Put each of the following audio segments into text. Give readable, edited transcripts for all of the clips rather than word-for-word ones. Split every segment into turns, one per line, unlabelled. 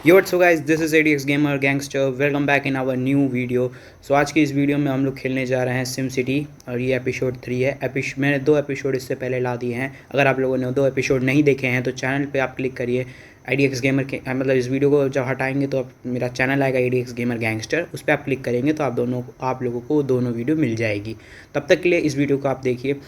Yo what's so guys, this is ADX gamer gangster. Welcome back in our new video. So आज की इस video में हम लोग खेलने जा रहे हैं सिम सिटी और ये एपिसोड 3 है। मैंने 2 एपिसोड इससे पहले ला दिए हैं। अगर आप लोगों ने 2 एपिसोड नहीं देखे हैं तो चैनल पे आप क्लिक करिए आईडीएक्स गेमर के, मतलब इस वीडियो को जब हटाएंगे तो मेरा चैनल आएगा आईडीएक्स गेमर गैंगस्टर, उस पर आप क्लिक करेंगे तो आप लोगों को दोनों वीडियो मिल जाएगी। तब तक के लिए इस वीडियो को आप देखिए।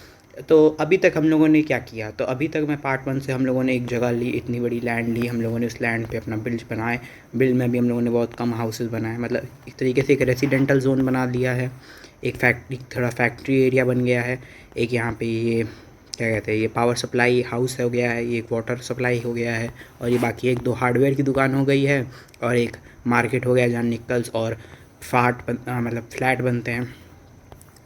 तो अभी तक हम लोगों ने क्या किया, तो अभी तक मैं पार्ट 1 से हम लोगों ने एक जगह ली, इतनी बड़ी लैंड ली, हम लोगों ने उस लैंड पे अपना बिल्ड बनाए। बिल्ड में भी हम लोगों ने बहुत कम हाउसेस बनाए, मतलब एक तरीके से एक रेसिडेंटल जोन बना दिया है। एक थोड़ा फैक्ट्री एरिया बन गया है। एक यहाँ पे ये क्या कहते हैं, ये पावर सप्लाई हाउस हो गया है, ये एक वाटर सप्लाई हो गया है, और ये बाकी एक दो हार्डवेयर की दुकान हो गई है, और एक मार्केट हो गया जहाँ निकल्स और मतलब फ्लैट बनते हैं।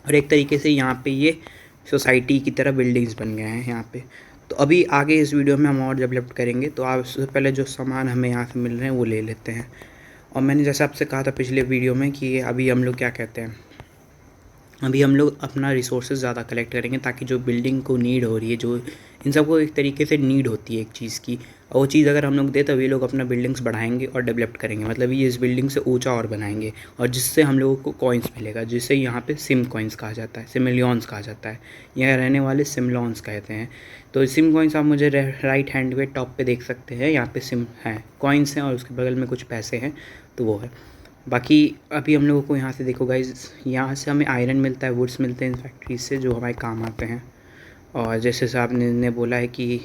और एक तरीके से यहाँ पे ये सोसाइटी की तरह बिल्डिंग्स बन गए हैं यहाँ पे। तो अभी आगे इस वीडियो में हम और डेवलप करेंगे। तो आप सबसे पहले जो सामान हमें यहाँ से मिल रहे हैं वो ले लेते हैं। और मैंने जैसे आपसे कहा था पिछले वीडियो में कि अभी हम लोग क्या कहते हैं, अभी हम लोग अपना रिसोर्सेज ज़्यादा कलेक्ट करेंगे ताकि जो बिल्डिंग को नीड हो रही है, जो इन सबको एक तरीके से नीड होती है एक चीज़ की, और वो चीज़ अगर हम लोग दे तभी लोग अपना बिल्डिंग्स बढ़ाएंगे और डेवलप करेंगे, मतलब ये इस बिल्डिंग से ऊंचा और बनाएंगे, और जिससे हम लोगों को कॉइन्स मिलेगा, जिसे यहाँ पे सिम कॉइन्स कहा जाता है, सिमिलियंस कहा जाता है। यहाँ रहने वाले सिमलॉन्स कहते हैं। तो सिम कॉइन्स आप मुझे राइट हैंड पे टॉप पे देख सकते हैं, यहाँ पे सिम है, कॉइन्स हैं और उसके बगल में कुछ पैसे हैं, तो वो है। बाकी अभी हम लोगों को यहाँ से देखो गाइज, यहाँ से हमें आयरन मिलता है, वुड्स मिलते हैं इन फैक्ट्रीज से जो हमारे काम आते हैं। और जैसे साहब ने बोला है कि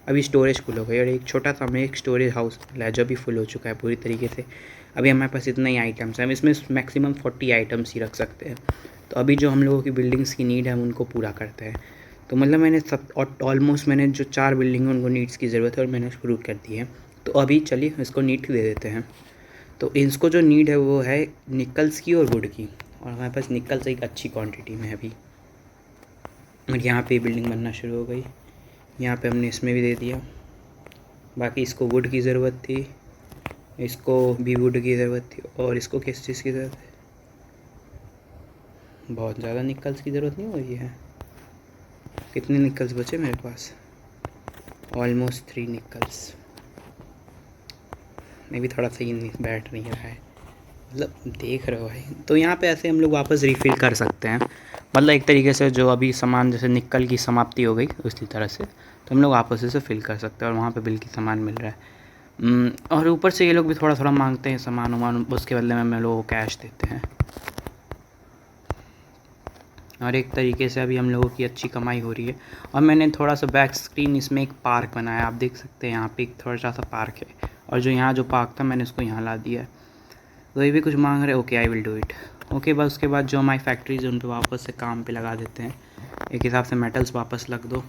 अभी स्टोरेज फुल हो गई, और एक छोटा सा हमें एक स्टोरेज हाउस मिला है जो अभी फुल हो चुका है पूरी तरीके से। अभी हमारे पास इतना ही आइटम्स हैं, हम इसमें मैक्सिमम 40 आइटम्स ही रख सकते हैं। तो अभी जो हम लोगों की बिल्डिंग्स की नीड है हम उनको पूरा करते हैं। तो मतलब मैंने सब और ऑलमोस्ट मैंने जो 4 बिल्डिंग हैं उनको नीड्स की ज़रूरत है और मैंने शुरू कर दी है। तो अभी चलिए इसको नीड दे देते हैं। तो इसको जो नीड है वो है निकल्स की और वुड की, और हमारे पास निकल्स एक अच्छी क्वांटिटी में है अभी। और यहाँ पे बिल्डिंग बनना शुरू हो गई, यहाँ पे हमने इसमें भी दे दिया। बाकी इसको वुड की ज़रूरत थी, इसको भी वुड की ज़रूरत थी, और इसको किस चीज़ की ज़रूरत है, बहुत ज़्यादा निकल्स की ज़रूरत नहीं हो रही है। कितने निकल्स बचे मेरे पास, ऑलमोस्ट 3 निकल्स। मैं भी थोड़ा सही नहीं बैठ नहीं रहा है, मतलब देख रहे हो भाई। तो यहाँ पे ऐसे हम लोग वापस रिफ़िल कर सकते हैं, मतलब एक तरीके से जो अभी सामान जैसे निकल की समाप्ति हो गई उसी तरह से, तो हम लोग वापस इसे फिल कर सकते हैं। और वहाँ पे बिल की सामान मिल रहा है, और ऊपर से ये लोग भी थोड़ा थोड़ा मांगते हैं सामान वामान, उसके बदले में हम लोगों को कैश देते हैं। और एक तरीके से अभी हम लोगों की अच्छी कमाई हो रही है। और मैंने थोड़ा सा बैक स्क्रीन इसमें एक पार्क बनाया, आप देख सकते हैं यहाँ पे एक थोड़ा सा पार्क है, और जो यहाँ जो पार्क था मैंने उसको यहाँ ला दिया है। तो ये भी कुछ मांग रहे, okay I will do it. Okay बस उसके बाद जो हमारी फैक्ट्रीज है उन पर वापस से काम पे लगा देते हैं, एक हिसाब से मेटल्स वापस लग दो।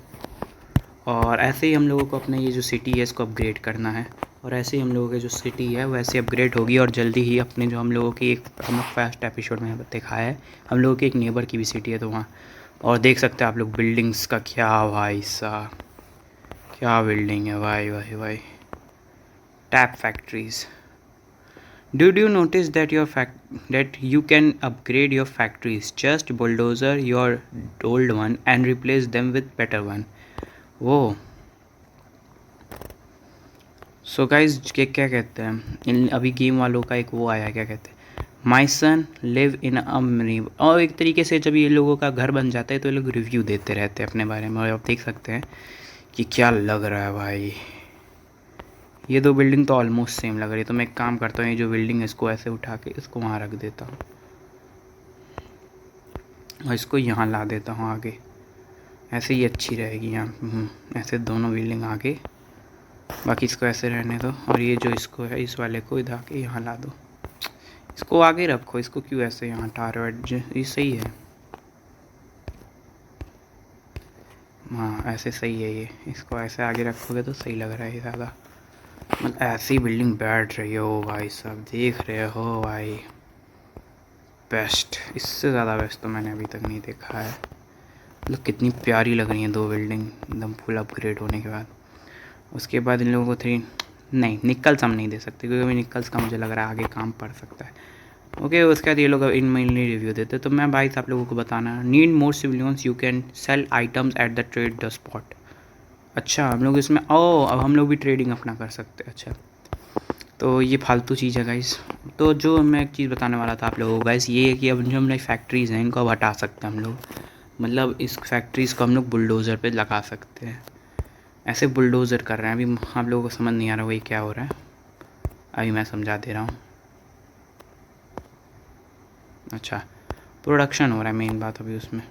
और ऐसे ही हम लोगों को अपने ये जो सिटी है इसको अपग्रेड करना है, और ऐसे ही हम लोगों की जो सिटी है वैसे अपग्रेड होगी। और जल्दी ही अपने जो हम लोगों की एक हम फर्स्ट एपिसोड में दिखाया है, हम लोगों की एक नेबर की भी सिटी है, तो वहाँ और देख सकते हैं आप लोग बिल्डिंग्स का, क्या भाई साहब क्या बिल्डिंग है भाई भाई भाई। Tap factories, did you notice that that you can upgrade your factories? Just bulldozer your old one and replace them with better one. वो सो गाइज क्या कहते हैं इन अभी गेम वालों का एक वो आया, क्या कहते हैं, माई सन लिव इन अ मीम। और एक तरीके से जब ये लोगों का घर बन जाता है तो ये लोग रिव्यू देते रहते हैं अपने बारे में, और आप देख सकते हैं कि क्या लग रहा है भाई। ये 2 बिल्डिंग तो ऑलमोस्ट सेम लग रही है, तो मैं एक काम करता हूँ, ये जो बिल्डिंग है इसको ऐसे उठा के इसको वहाँ रख देता हूँ और इसको यहाँ ला देता हूँ आगे, ऐसे ही अच्छी रहेगी यहाँ। ऐसे दोनों बिल्डिंग आगे, बाकी इसको ऐसे रहने दो, और ये जो इसको है इस वाले को इधर आके यहाँ ला दो। इसको आगे रखो, इसको क्यों ऐसे यहाँ हटा रहे हो, ये सही है, हाँ ऐसे सही है ये, इसको ऐसे आगे रखोगे तो सही लग रहा है ज़्यादा। मतलब ऐसी बिल्डिंग बैठ रही हो भाई साहब, देख रहे हो भाई, बेस्ट, इससे ज़्यादा बेस्ट तो मैंने अभी तक नहीं देखा है। मतलब कितनी प्यारी लग रही है 2 बिल्डिंग एकदम फुल अपग्रेड होने के बाद। उसके बाद इन लोगों को 3 नहीं निकल्स हम नहीं दे सकते, क्योंकि अभी निकल्स का मुझे लग रहा है आगे काम पड़ सकता है। ओके उसके बाद ये लोग इन मेनली रिव्यू देते, तो मैं भाई आप लोगों को बताना, need more civilians you can sell items at the trade the spot. अच्छा हम लोग इसमें अब हम लोग भी ट्रेडिंग अपना कर सकते हैं। अच्छा तो ये फालतू चीज़ है गाइस। तो जो मैं एक चीज़ बताने वाला था आप लोगों को गाइस, ये है कि अब जो हमारी फैक्ट्रीज़ हैं इनको अब हटा सकते हैं हम लोग। मतलब इस फैक्ट्रीज़ को हम लोग बुलडोज़र पे लगा सकते हैं। ऐसे बुलडोज़र कर रहे हैं, अभी आप लोगों को समझ नहीं आ रहा वही क्या हो रहा है, अभी मैं समझा दे रहा हूँ। अच्छा, प्रोडक्शन हो रहा है मेन बात अभी उसमें।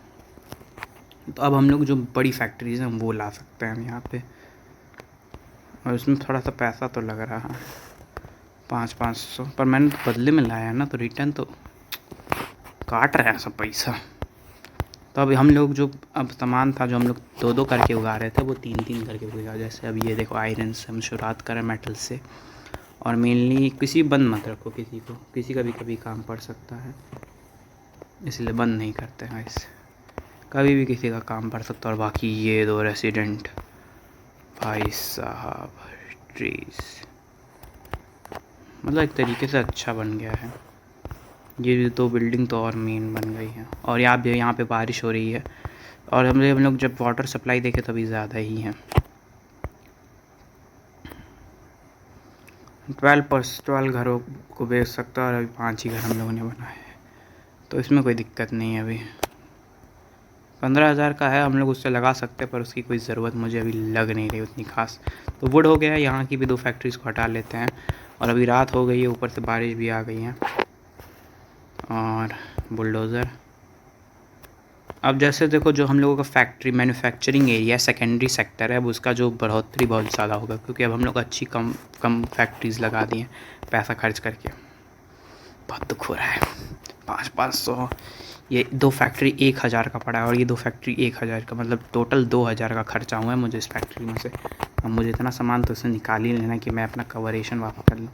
तो अब हम लोग जो बड़ी फैक्ट्रीज़ हैं वो ला सकते हैं यहाँ पे, और उसमें थोड़ा सा पैसा तो लग रहा है 500 पर मैंने तो बदले में लाया है ना, तो रिटर्न तो काट रहे हैं सब पैसा। तो अभी हम लोग जो अब सामान था जो हम लोग 2-2 करके उगा रहे थे वो 3-3 करके उगा। जैसे अभी ये देखो आयरन से हम शुरुआत करें, मेटल से। और मेनली किसी बंद मत रखो, किसी का भी कभी काम पड़ सकता है, इसलिए बंद नहीं करते हैं इसे। कभी भी किसी का काम पड़ सकता है। और बाकी ये 2 रेसिडेंट भाई साहब, ट्रीज मतलब एक तरीके से अच्छा बन गया है। ये 2 बिल्डिंग तो और मेन बन गई है। और यहाँ पे बारिश हो रही है, और हम लोग जब वाटर सप्लाई देखे तभी ज़्यादा ही है। 12 घरों को बेच सकता है, और अभी 5 ही घर हम लोगों ने बनाए हैं, तो इसमें कोई दिक्कत नहीं है। अभी 15,000 का है, हम लोग उससे लगा सकते हैं, पर उसकी कोई ज़रूरत मुझे अभी लग नहीं रही उतनी खास। तो वुड हो गया है, यहाँ की भी 2 फैक्ट्रीज़ को हटा लेते हैं। और अभी रात हो गई है, ऊपर से बारिश भी आ गई है। और बुलडोज़र अब जैसे देखो, जो हम लोगों का factory manufacturing area secondary sector है, अब उसका जो बढ़ोतरी बहुत ज़्यादा होगा, क्योंकि अब हम लोग अच्छी कम फैक्ट्रीज़ लगा दी हैं पैसा खर्च करके। बहुत दुख हो रहा है। 500 ये 2 फैक्ट्री 1,000 का पड़ा है, और ये 2 फैक्ट्री 1,000 का, मतलब टोटल 2,000 का खर्चा हुआ है मुझे इस फैक्ट्री में से। अब मुझे इतना सामान तो उससे निकाल ही लेना कि मैं अपना कवरेशन वापस कर लूँ।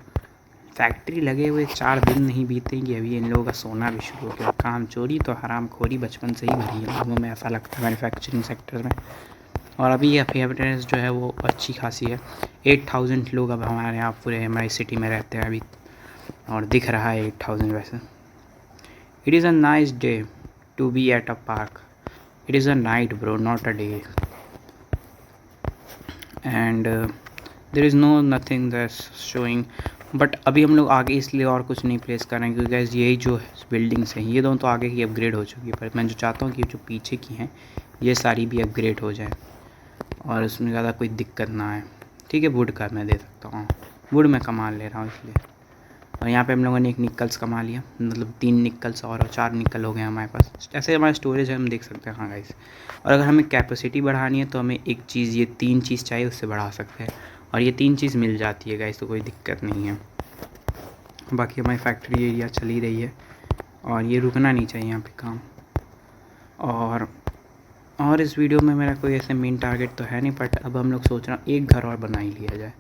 फैक्ट्री लगे हुए 4 दिन नहीं बीतेंगे, अभी इन लोगों का सोना भी शुरू हो गया। काम चोरी तो हराम खोरी बचपन से ही भरी है लोगों में, ऐसा लगता है मैन्युफैक्चरिंग सेक्टर में। और अभी ये अफेयरनेस जो है वो अच्छी खासी है। 8,000 लोग अब हमारे यहाँ पूरे हमारी सिटी में रहते हैं अभी, और दिख रहा है 8,000 वैसे। It is a nice day to be at a park. It is a night bro, not a day. And there is no nothing that's showing. But अभी हम लोग आगे इसलिए और कुछ नहीं प्लेस कर रहे हैं, क्योंकि गैस यही जो बिल्डिंग्स हैं ये दोनों तो आगे की अपग्रेड हो चुकी है, पर मैं जो चाहता हूँ कि जो पीछे की हैं ये सारी भी अपग्रेड हो जाए, और उसमें ज़्यादा कोई दिक्कत ना आए। ठीक है, वुड का मैं दे सकता हूँ, वुड मैं कमा ले रहा हूँ इसलिए। और यहाँ पे हम लोगों ने 1 निकल्स कमा लिया, मतलब 3 निकल्स और 4 निकल हो गए हमारे पास। ऐसे हमारा स्टोरेज है, हम देख सकते हैं। हाँ गाइस, और अगर हमें कैपेसिटी बढ़ानी है तो हमें एक चीज़, ये 3 चीज़ चाहिए, उससे बढ़ा सकते हैं। और ये 3 चीज़ मिल जाती है गाइस, तो कोई दिक्कत नहीं है। बाकी हमारी फैक्ट्री एरिया चल ही रही है, और ये रुकना नहीं चाहिए यहाँ पे काम। और इस वीडियो में मेरा कोई ऐसे मेन टारगेट तो है नहीं, बट अब हम लोग सोच रहे हैं एक घर और बना ही लिया जाए।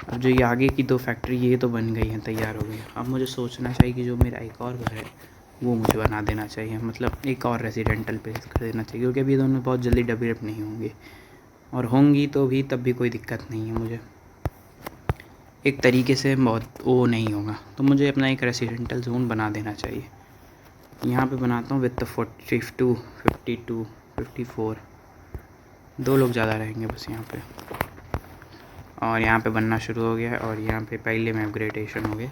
अब जो ये आगे की 2 फैक्ट्री ये तो बन गई हैं, तैयार हो गई। अब मुझे सोचना चाहिए कि जो मेरा एक और घर है वो मुझे बना देना चाहिए, मतलब एक और रेजिडेंटल प्लेस कर देना चाहिए, क्योंकि अभी दोनों बहुत जल्दी डेवलप नहीं होंगे, और होंगी तो भी तब भी कोई दिक्कत नहीं है। मुझे एक तरीके से बहुत वो नहीं होगा, तो मुझे अपना एक रेसिडेंटल जोन बना देना चाहिए। यहाँ पे बनाता हूँ विद 42, 52, 54, 2 लोग ज़्यादा रहेंगे बस यहाँ पे। और यहाँ पे बनना शुरू हो गया है, और यहाँ पे पहले में अपग्रेडेशन हो गया।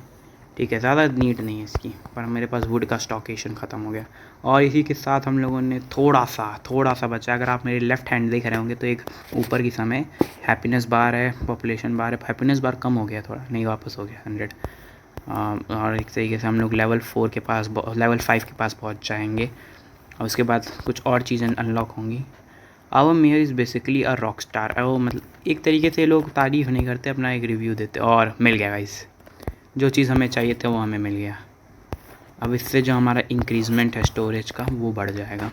ठीक है, ज़्यादा नीड नहीं है इसकी, पर मेरे पास वुड का स्टॉकेशन ख़त्म हो गया। और इसी के साथ हम लोगों ने थोड़ा सा बचा। अगर आप मेरे लेफ़्ट हैंड देख रहे होंगे तो एक ऊपर की समय हैप्पीनेस बार है, पॉपुलेशन बार है। हैप्पीनेस बार कम हो गया थोड़ा, नहीं वापस हो गया 100। और एक तरीके से हम लोग लेवल 5 के पास पहुँच जाएंगे, और उसके बाद कुछ और चीज़ें अनलॉक होंगी। Our mayor is basically a rock star. वो मतलब एक तरीके से लोग तारीफ़ नहीं करते, अपना एक रिव्यू देते। और मिल गया गाइस, जो चीज़ हमें चाहिए था वो हमें मिल गया। अब इससे जो हमारा इंक्रीज़मेंट है स्टोरेज का वो बढ़ जाएगा।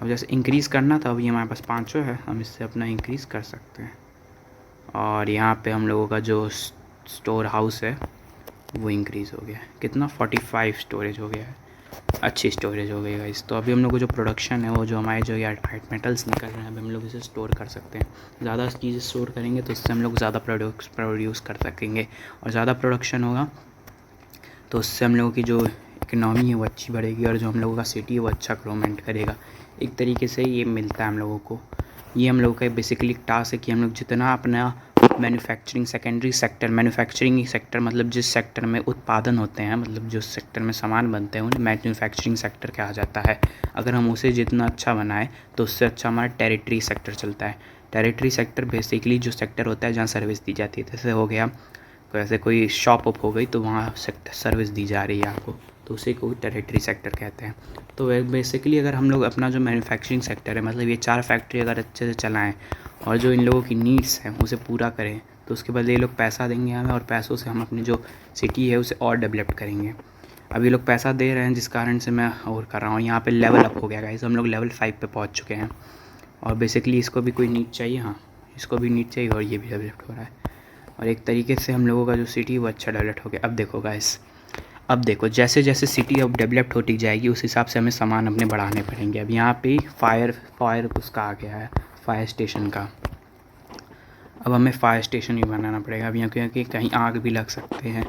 अब जैसे इंक्रीज़ करना था, अभी हमारे पास 500 है, हम इससे अपना इंक्रीज़ कर सकते हैं। और यहाँ पे हम लोगों का जो स्टोर हाउस है वो इंक्रीज़ हो गया है। कितना 45 स्टोरेज हो गया है, अच्छी स्टोरेज हो गई गाइस। तो अभी हम लोग को जो प्रोडक्शन है वो जो हमारे जो यार मेटल्स निकल रहे हैं, अभी हम लोग इसे स्टोर कर सकते हैं। ज़्यादा चीज़ें स्टोर करेंगे तो उससे हम लोग ज़्यादा प्रोड्यूस कर सकेंगे, और ज़्यादा प्रोडक्शन होगा तो उससे हम लोगों की जो इकनॉमी है वो अच्छी बढ़ेगी, और जो हम लोगों का सिटी है वो अच्छा ग्रोमेंट करेगा। एक तरीके से ये मिलता है हम लोगों को। ये हम लोगों का बेसिकली टास्क है कि हम लोग जितना अपना manufacturing secondary sector. Manufacturing sector मतलब जिस सेक्टर में उत्पादन होते हैं, मतलब जिस सेक्टर में सामान बनते हैं उन्हें मैन्युफैक्चरिंग सेक्टर कहा जाता है। अगर हम उसे जितना अच्छा बनाएं तो उससे अच्छा हमारा टेरिटरी सेक्टर चलता है। टेरिटरी सेक्टर बेसिकली जो सेक्टर होता है जहाँ सर्विस दी जाती है। जैसे हो गया वैसे कोई शॉप अप हो गई तो वहाँ सेक्टर सर्विस दी जा रही है आपको, तो उसे कोई टेरिटरी सेक्टर कहते हैं। तो बेसिकली अगर हम लोग अपना जो मैन्युफैक्चरिंग सेक्टर है, मतलब ये 4 फैक्ट्री अगर अच्छे से चलाएं और जो इन लोगों की नीड्स हैं उसे पूरा करें, तो उसके बदले ये लोग पैसा देंगे हमें, और पैसों से हम अपनी जो सिटी है उसे और डेवलप करेंगे। अब ये लोग पैसा दे रहे हैं जिस कारण से मैं और कर रहा हूँ। यहाँ पे लेवल अप हो गया गाइस, हम लोग लेवल 5 पे पहुँच चुके हैं। और बेसिकली इसको भी कोई नीड चाहिए, हाँ इसको भी नीड चाहिए, और ये भी डेवलप हो रहा है। और एक तरीके से हम लोगों का जो सिटी है वो अच्छा डेवलप हो गया। अब देखो गाइस, अब देखो जैसे जैसे सिटी अब डेवलप्ड होती जाएगी उस हिसाब से हमें सामान अपने बढ़ाने पड़ेंगे। अब यहाँ पे फायर उसका आ गया है, फायर स्टेशन का। अब हमें फायर स्टेशन भी बनाना पड़ेगा। अब यहाँ क्योंकि कहीं आग भी लग सकते हैं,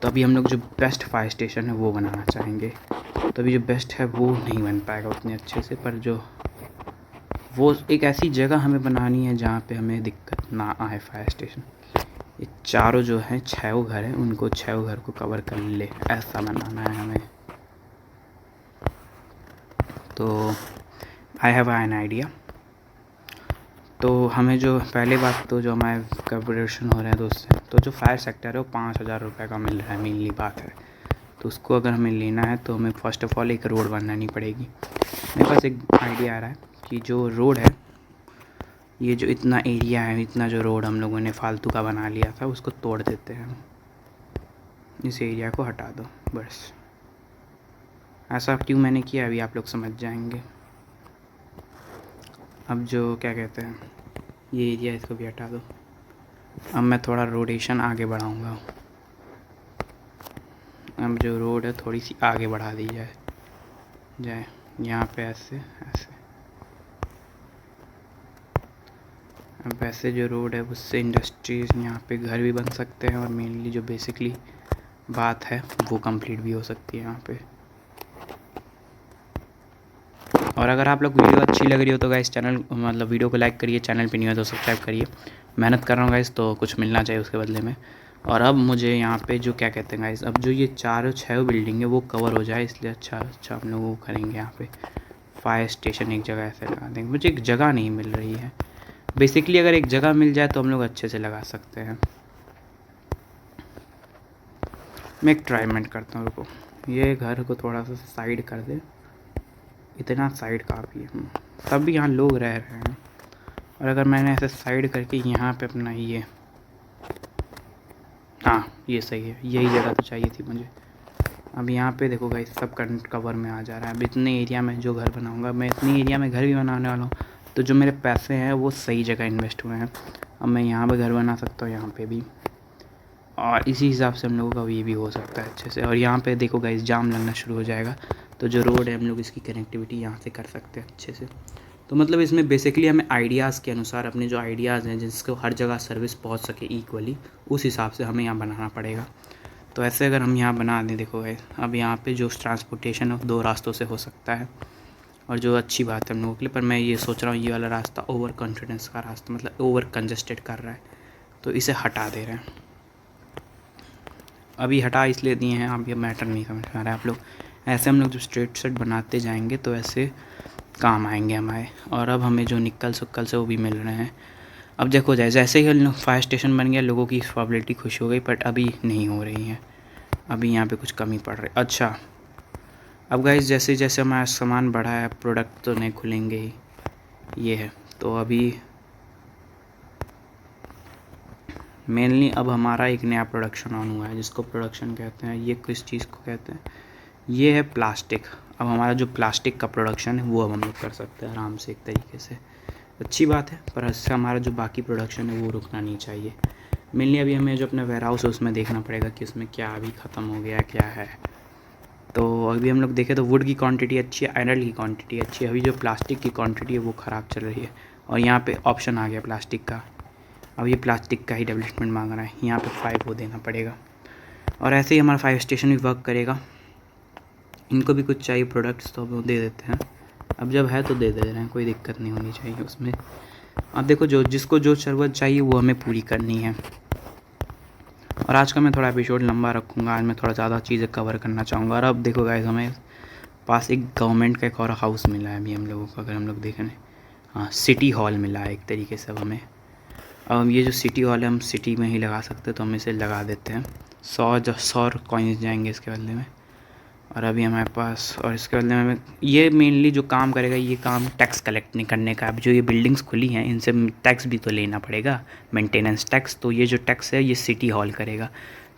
तो अभी हम लोग जो बेस्ट फायर स्टेशन है वो बनाना चाहेंगे। तो अभी जो बेस्ट है वो नहीं बन पाएगा उतने अच्छे से, पर जो वो एक ऐसी जगह हमें बनानी है जहाँ पे हमें दिक्कत ना आए फायर स्टेशन। ये चारों जो हैं 6 घर हैं, उनको 6 घर को कवर कर ले, ऐसा बनाना है हमें। तो आई हैव एन आइडिया। तो हमें जो पहले बात तो जो हमारे कॉर्पोरेशन हो रहा है दोस्त, तो जो फायर सेक्टर है वो 5,000 रुपये का मिल रहा है, मेनली बात है। तो उसको अगर हमें लेना है तो हमें फ़र्स्ट ऑफ़ ऑल एक रोड बनानी पड़ेगी। मेरे पास एक आइडिया आ रहा है कि जो रोड है, ये जो इतना एरिया है, इतना जो रोड हम लोगों ने फालतू का बना लिया था उसको तोड़ देते हैं। इस एरिया को हटा दो बस। ऐसा क्यों मैंने किया अभी आप लोग समझ जाएंगे। अब जो क्या कहते हैं, ये एरिया इसको भी हटा दो। अब मैं थोड़ा रोटेशन आगे बढ़ाऊँगा। अब जो रोड है थोड़ी सी आगे बढ़ा दी जाए यहाँ पे ऐसे ऐसे। अब वैसे जो रोड है उससे इंडस्ट्रीज़, यहाँ पे घर भी बन सकते हैं, और मेनली जो बेसिकली बात है वो कंप्लीट भी हो सकती है यहाँ पे। और अगर आप लोग वीडियो अच्छी लग रही हो तो गाइस चैनल मतलब वीडियो को लाइक करिए, चैनल पे नहीं हो तो सब्सक्राइब करिए। मेहनत कर रहा हूँ गाइस तो कुछ मिलना चाहिए उसके बदले में। और अब मुझे यहाँ पे जो क्या कहते हैं गाइस, अब जो ये 4-6 बिल्डिंग है वो कवर हो जाए, इसलिए अच्छा हम लोग वो करेंगे। यहाँ पे फायर स्टेशन एक जगह ऐसे लगा देंगे। मुझे एक जगह नहीं मिल रही है बेसिकली, अगर एक जगह मिल जाए तो हम लोग अच्छे से लगा सकते हैं। मैं एक ट्राईमेंट करता हूँ, रुको ये घर को थोड़ा सा साइड कर दे, इतना साइड काफ़ी है, तब भी यहाँ लोग रह रहे हैं। और अगर मैंने ऐसे साइड करके यहाँ पे अपना ये, हाँ ये सही है, यही जगह तो चाहिए थी मुझे। अब यहाँ पे देखो गाइस सब कवर में आ जा रहा है। अब इतने एरिया में जो घर बनाऊँगा, मैं इतनी एरिया में घर भी बनाने वाला हूँ, तो जो मेरे पैसे हैं वो सही जगह इन्वेस्ट हुए हैं। अब मैं यहाँ पे घर बना सकता हूँ, यहाँ पे भी, और इसी हिसाब से हम लोगों का ये भी हो सकता है अच्छे से। और यहाँ पे देखो गाइस जाम लगना शुरू हो जाएगा, तो जो रोड है हम लोग इसकी कनेक्टिविटी यहाँ से कर सकते हैं अच्छे से। तो मतलब इसमें बेसिकली हमें आइडियाज़ के अनुसार अपने जो आइडियाज़ हैं जिसको हर जगह सर्विस पहुँच सके इक्वली, उस हिसाब से हमें यहाँ बनाना पड़ेगा। तो ऐसे अगर हम यहाँ बना दें, देखो गाइस अब यहाँ पे जो ट्रांसपोर्टेशन है 2 रास्तों से हो सकता है, और जो अच्छी बात है हम लोगों के लिए। पर मैं ये सोच रहा हूँ ये वाला रास्ता ओवर कॉन्फिडेंस का रास्ता, मतलब ओवर कंजस्टेड कर रहा है, तो इसे हटा दे रहे हैं। अभी हटा इसलिए दिए हैं, आप ये मैटर नहीं समझ पा रहे आप लोग। ऐसे हम लोग जो स्ट्रेट सेट बनाते जाएंगे तो ऐसे काम आएंगे हमारे। और अब हमें जो निकल सुक्कल से वो भी मिल रहे हैं। अब देखो जैसे ही फायर स्टेशन बन गया, लोगों की प्रोबेबिलिटी खुश हो गई, बट अभी नहीं हो रही है, अभी यहाँ पे कुछ कमी पड़ रही। अच्छा अब गाइस जैसे जैसे हमारा सामान बढ़ा है, प्रोडक्ट तो नहीं खुलेंगे ही, ये है। तो अभी मेनली अब हमारा एक नया प्रोडक्शन ऑन हुआ है, जिसको प्रोडक्शन कहते हैं। ये किस चीज़ को कहते हैं, ये है प्लास्टिक। अब हमारा जो प्लास्टिक का प्रोडक्शन है वो अब हम लोग कर सकते हैं आराम से एक तरीके से, अच्छी बात है। पर इससे हमारा जो बाकी प्रोडक्शन है वो रुकना नहीं चाहिए। मेनली अभी हमें जो अपना वेयर हाउस है उसमें देखना पड़ेगा कि उसमें क्या अभी ख़त्म हो गया क्या है। तो अभी हम लोग देखें तो वुड की क्वांटिटी अच्छी है, आयरन की क्वांटिटी अच्छी है। अभी जो प्लास्टिक की क्वांटिटी है वो ख़राब चल रही है, और यहाँ पे ऑप्शन आ गया प्लास्टिक का। अब ये प्लास्टिक का ही डेवलपमेंट मांग रहा है, यहाँ पे 5 वो देना पड़ेगा। और ऐसे ही हमारा फायर स्टेशन भी वर्क करेगा। इनको भी कुछ चाहिए प्रोडक्ट्स, तो अब वो दे देते हैं। अब जब है तो दे रहे हैं, कोई दिक्कत नहीं होनी चाहिए उसमें। अब देखो जिसको जो ज़रूरत चाहिए वो हमें पूरी करनी है। और आज का मैं थोड़ा एपिसोड लंबा रखूँगा, आज मैं थोड़ा ज़्यादा चीज़ें कवर करना चाहूँगा। और अब देखो गाइस, हमें पास एक गवर्नमेंट का एक और हाउस मिला है अभी हम लोगों को, अगर हम लोग देखें। हाँ, सिटी हॉल मिला है एक तरीके से अब हमें। अब ये जो सिटी हॉल है हम सिटी में ही लगा सकते हैं, तो हम इसे लगा देते हैं। 100 कॉइन्स जाएंगे इसके बदले में। और अभी हमारे पास, और इसके बदले में ये मेनली जो काम करेगा, ये काम टैक्स कलेक्ट नहीं करने का। अब जो ये बिल्डिंग्स खुली हैं इनसे टैक्स भी तो लेना पड़ेगा, मेंटेनेंस टैक्स। तो ये जो टैक्स है ये सिटी हॉल करेगा।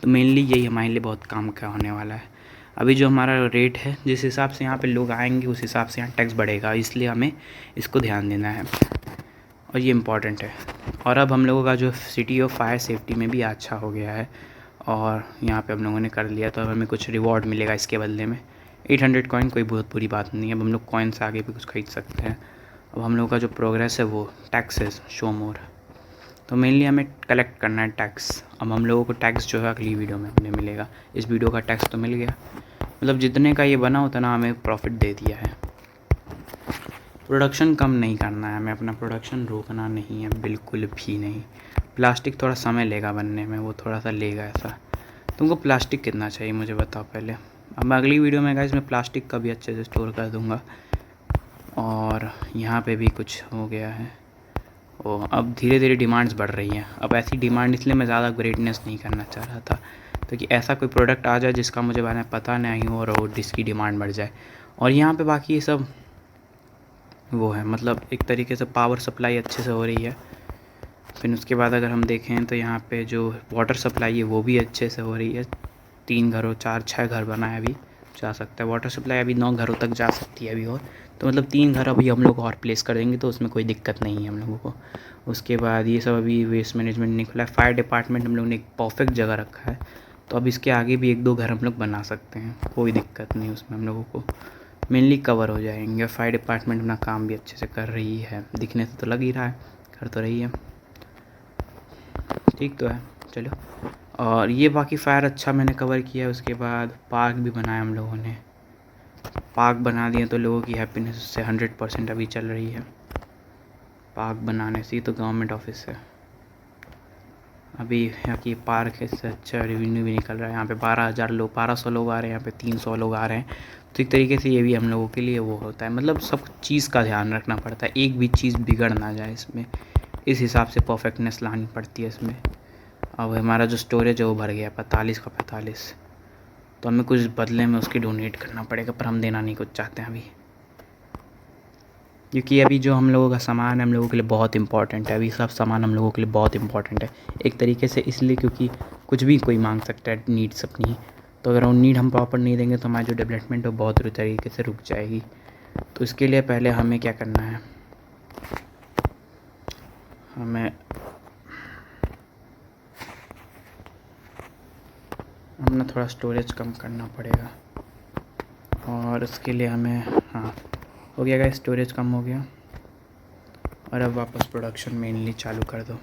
तो मेनली यही हमारे लिए बहुत काम का होने वाला है। अभी जो हमारा रेट है, जिस हिसाब से यहाँ पे लोग आएंगे उस हिसाब से यहाँ टैक्स बढ़ेगा, इसलिए हमें इसको ध्यान देना है और ये इम्पॉर्टेंट है। और अब हम लोगों का जो सिटी ऑफ फायर सेफ्टी में भी अच्छा हो गया है और यहाँ पे हम लोगों ने कर लिया, तो अब हमें कुछ रिवॉर्ड मिलेगा इसके बदले में। 800 कॉइन कोई बहुत बुरी बात नहीं है, अब हम लोग कॉइन से आगे भी कुछ खरीद सकते हैं। अब हम लोग का जो प्रोग्रेस है वो टैक्सेस शो मोर, तो मेनली हमें कलेक्ट करना है टैक्स। अब हम लोगों को टैक्स जो है अगली वीडियो में हमें मिलेगा। इस वीडियो का टैक्स तो मिल गया, मतलब जितने का ये बना उतना हमें प्रॉफिट दे दिया है। प्रोडक्शन कम नहीं करना है हमें, अपना प्रोडक्शन रोकना नहीं है, बिल्कुल भी नहीं। प्लास्टिक थोड़ा समय लेगा बनने में, वो थोड़ा सा लेगा ऐसा। तुमको प्लास्टिक कितना चाहिए मुझे बताओ पहले। अब मैं अगली वीडियो में गाइस मैं प्लास्टिक का भी अच्छे से स्टोर कर दूँगा। और यहाँ पे भी कुछ हो गया है। अब धीरे धीरे डिमांड्स बढ़ रही हैं। अब ऐसी डिमांड, इसलिए मैं ज़्यादा ग्रेटनेस नहीं करना चाह रहा था, तो कि ऐसा कोई प्रोडक्ट आ जाए जिसका मुझे बारे में पता नहीं हो और जिसकी डिमांड बढ़ जाए। और यहाँ पे बाकी ये सब वो है, मतलब एक तरीके से पावर सप्लाई अच्छे से हो रही है। फिर उसके बाद अगर हम देखें तो यहाँ पे जो वाटर सप्लाई है वो भी अच्छे से हो रही है। 3 घरों 4-6 घर बनाए अभी जा सकता है। वाटर सप्लाई अभी 9 घरों तक जा सकती है अभी, और तो मतलब 3 घर अभी हम लोग और प्लेस कर देंगे, तो उसमें कोई दिक्कत नहीं है हम लोगों को। उसके बाद ये सब अभी वेस्ट मैनेजमेंट नहीं खुला है। फायर डिपार्टमेंट हम लोग ने एक परफेक्ट जगह रखा है, तो अब इसके आगे भी 1-2 घर हम लोग बना सकते हैं, कोई दिक्कत नहीं उसमें। हम लोगों को मेनली कवर हो जाएंगे। फायर डिपार्टमेंट अपना काम भी अच्छे से कर रही है, दिखने से तो लग ही रहा है, कर तो रही है, ठीक तो है। चलो, और ये बाकी फायर अच्छा मैंने कवर किया है। उसके बाद पार्क भी बनाया हम लोगों ने, पार्क बना दिए तो लोगों की हैप्पीनेस उससे 100% अभी चल रही है। पार्क बनाने से ही तो गवर्नमेंट ऑफिस है। अभी यहाँ की पार्क है, इससे अच्छा रेवेन्यू भी निकल रहा है। यहाँ पे 12,000 लोग, 1200 लोग आ रहे हैं, यहाँ पे 300 लोग आ रहे हैं। तो एक तरीके से ये भी हम लोगों के लिए वो होता है, मतलब सब चीज़ का ध्यान रखना पड़ता है, एक भी चीज़ बिगड़ ना जाए इसमें, इस हिसाब से परफेक्टनेस लानी पड़ती है इसमें। अब हमारा जो स्टोरेज है वो भर गया 45 का 45, तो हमें कुछ बदले में उसकी डोनेट करना पड़ेगा, पर हम देना नहीं कुछ चाहते हैं अभी, क्योंकि अभी जो हम लोगों का सामान है हम लोगों के लिए बहुत इंपॉर्टेंट है। अभी सब सामान हम लोगों के लिए बहुत इंपॉर्टेंट है एक तरीके से, इसलिए क्योंकि कुछ भी कोई मांग सकता है नीड्स अपनी, तो अगर वो नीड हम प्रॉपर नहीं देंगे तो हमारी जो डेवलपमेंट है वो बहुत बुरी तरीके से रुक जाएगी। तो इसके लिए पहले हमें क्या करना है, हमें अपना थोड़ा स्टोरेज कम करना पड़ेगा। और उसके लिए हमें, हाँ हो गया गाइस, स्टोरेज कम हो गया। और अब वापस प्रोडक्शन मेनली चालू कर दो।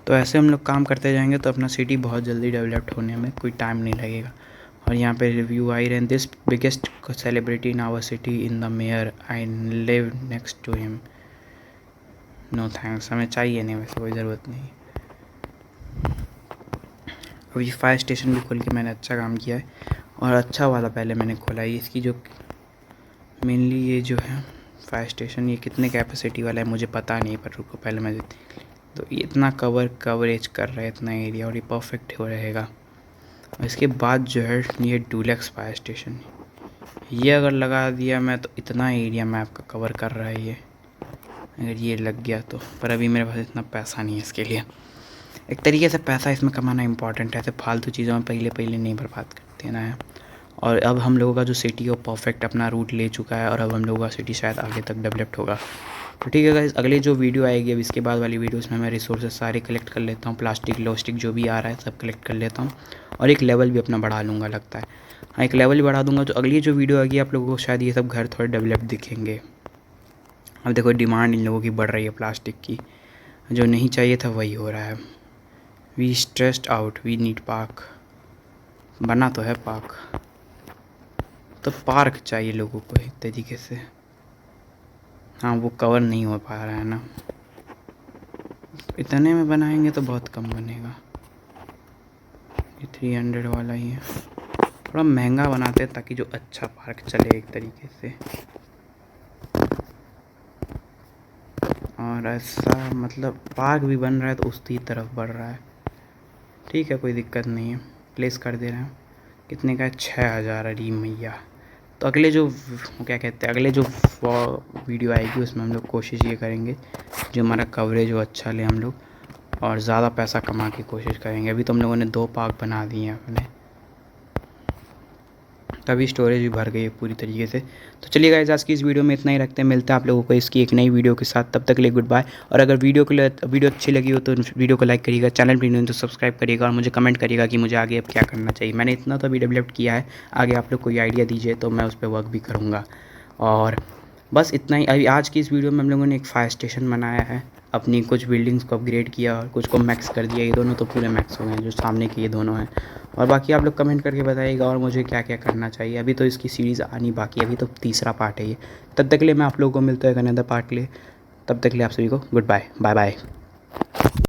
तो ऐसे हम लोग काम करते जाएंगे तो अपना सिटी बहुत जल्दी डेवलप्ड होने में कोई टाइम नहीं लगेगा। और यहाँ पे रिव्यू आई रहे हैं, this biggest celebrity in our city in the mayor, I live next to him. No thanks, हमें चाहिए नहीं, वैसे कोई ज़रूरत नहीं। अभी फायर स्टेशन भी खोल के मैंने अच्छा काम किया है, और अच्छा वाला पहले मैंने खोला है। इसकी जो मेनली ये जो है फायर स्टेशन, ये कितने कैपेसिटी वाला है मुझे पता नहीं, पर रुको पहले मैं तो इतना कवरेज कर रहा है इतना एरिया, और ये परफेक्ट हो रहेगा। और इसके बाद जो है ये डुलेक्स फायर स्टेशन, ये अगर लगा दिया मैं तो इतना एरिया मैप का कवर कर रहा है ये, अगर ये लग गया तो। पर अभी मेरे पास इतना पैसा नहीं है इसके लिए। एक तरीके से पैसा इसमें कमाना इंपॉर्टेंट है, ऐसे फालतू चीज़ों में पहले नहीं बर्बाद कर देना है। और अब हम लोगों का जो सिटी है वो परफेक्ट अपना रूट ले चुका है, और अब हम लोगों का सिटी शायद आगे तक डेवलप्ड होगा। तो ठीक है गाइस, अगली जो वीडियो आएगी अब इसके बाद वाली वीडियोस में मैं रिसोर्सेज सारे कलेक्ट कर लेता हूँ, प्लास्टिक जो भी आ रहा है सब कलेक्ट कर लेता हूँ, और एक लेवल भी अपना बढ़ा लूँगा लगता है। हाँ, एक लेवल भी बढ़ा दूँगा, तो अगली जो वीडियो आएगी आप लोगों को शायद ये सब घर थोड़े डेवलप्ड दिखेंगे। अब देखो डिमांड इन लोगों की बढ़ रही है प्लास्टिक की, जो नहीं चाहिए था वही हो रहा है। We stressed out, we need park, बना तो है पार्क। तो पार्क चाहिए लोगों को एक तरीके से। हाँ वो कवर नहीं हो पा रहा है ना, इतने में बनाएंगे तो बहुत कम बनेगा। ये 300 वाला ही है, थोड़ा महंगा बनाते हैं ताकि जो अच्छा पार्क चले एक तरीके से। और ऐसा मतलब पार्क भी बन रहा है तो उसकी तरफ बढ़ रहा है। ठीक है कोई दिक्कत नहीं है, प्लेस कर दे रहे हैं। कितने का है? 6000। अरे मैया। तो अगले जो क्या कहते हैं, अगले जो वीडियो आएगी उसमें हम लोग कोशिश ये करेंगे जो हमारा कवरेज हो अच्छा ले हम लोग, और ज़्यादा पैसा कमा की कोशिश करेंगे। अभी तो हम लोगों ने 2 पार्क बना दिए हैं अपने, तभी स्टोरेज भी भर गई है पूरी तरीके से। तो चलिए गाइस आज की इस वीडियो में इतना ही रखते हैं, मिलते हैं आप लोगों को इसकी एक नई वीडियो के साथ। तब तक के लिए गुड बाय। और अगर वीडियो अच्छी लगी हो तो वीडियो को लाइक करिएगा, चैनल पर नहीं तो सब्सक्राइब करिएगा, और मुझे कमेंट करिएगा कि मुझे आगे अब क्या करना चाहिए। मैंने इतना तो अभी डेवलप किया है, आगे आप लोग कोई आइडिया दीजिए तो मैं उस पर वर्क भी करूँगा। और बस इतना ही। अभी आज की इस वीडियो में हम लोगों ने एक फायर स्टेशन बनाया है, अपनी कुछ बिल्डिंग्स को अपग्रेड किया और कुछ को मैक्स कर दिया। ये दोनों तो पूरे मैक्स हो गए हैं, जो सामने के ये दोनों हैं। और बाकी आप लोग कमेंट करके बताइएगा और मुझे क्या क्या करना चाहिए। अभी तो इसकी सीरीज़ आनी बाकी है, अभी तो तीसरा पार्ट है ये। तब तक के लिए मैं आप लोगों को मिलता है अनदर पार्ट के लिए। तब तक के लिए आप सभी को गुड बाय, बाय बाय।